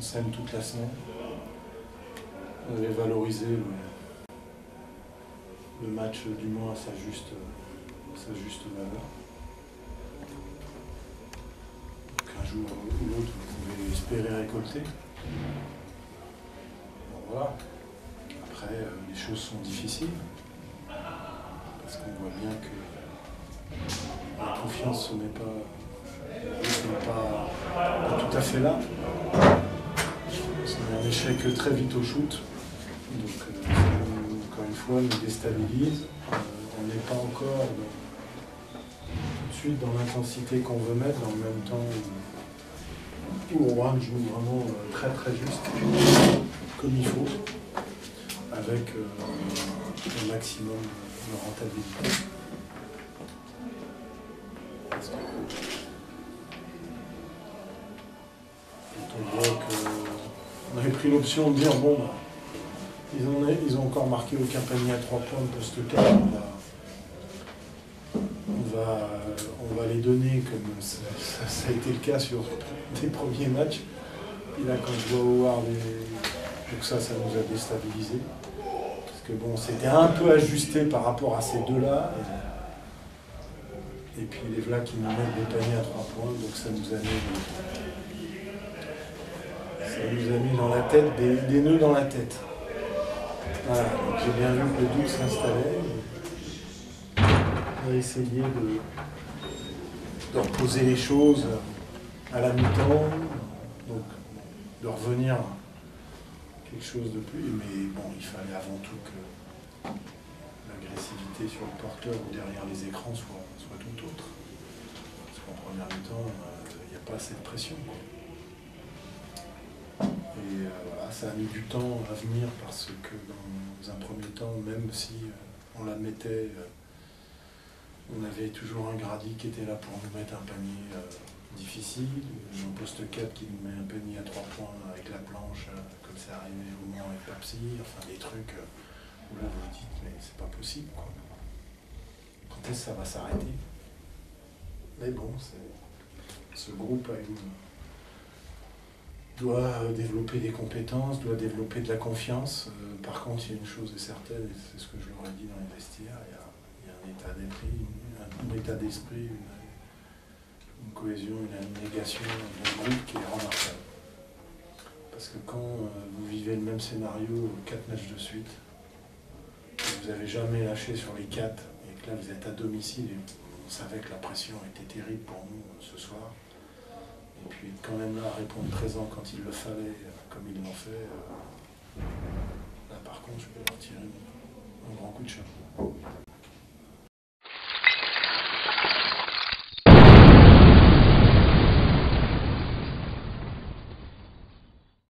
s'aime toute la semaine. On avait valorisé le match du mois à sa juste valeur. Donc un jour ou l'autre, vous pouvez espérer récolter. Bon, voilà. Après, les choses sont difficiles, parce qu'on voit bien que la confiance n'est pas tout à fait là. C'est un échec très vite au shoot, donc ça encore une fois nous déstabilise. On n'est pas encore tout de suite dans l'intensité qu'on veut mettre, en même temps où Rouen joue vraiment très très juste, comme il faut, avec un maximum de rentabilité. Parce que quand on voit qu'on avait pris l'option de dire bon, ils ont encore marqué aucun panier à 3 points de poste 4, on va les donner comme ça a été le cas sur des premiers matchs. Et là, quand je vois Howard, donc ça nous a déstabilisé. Parce que bon, c'était un peu ajusté par rapport à ces deux-là. Et puis les voilà qui nous mettent des paniers à 3 points, donc ça nous a mis dans la tête, des nœuds dans la tête. Voilà, donc j'ai bien vu que le doute s'installait. On a essayé de reposer les choses à la mi-temps, donc de revenir à quelque chose de plus, mais bon, il fallait avant tout que l'agressivité sur le porteur ou derrière les écrans soit tout autre. Parce qu'en première mi-temps, il n'y a pas assez de pression. Et voilà, ça a mis du temps à venir parce que dans un premier temps, même si on l'admettait, on avait toujours un Grady qui était là pour nous mettre un panier difficile, un poste 4 qui nous met un panier à 3 points avec la planche, comme c'est arrivé au Mans avec Pepsi, enfin des trucs où là vous vous dites mais c'est pas possible quoi. Quand est-ce que ça va s'arrêter? Mais bon, ce groupe doit développer des compétences, doit développer de la confiance. Par contre, il y a une chose est certaine, et c'est ce que je leur ai dit dans les vestiaires, il y a un état d'esprit, une cohésion, une abnégation d'un groupe qui est remarquable. Parce que quand vous vivez le même scénario 4 matchs de suite, vous n'avez jamais lâché sur les 4, et que là vous êtes à domicile, et on savait que la pression était terrible pour nous ce soir, et puis être quand même là à répondre présent quand il le fallait, comme ils l'ont fait, là par contre je peux leur tirer un grand coup de chapeau.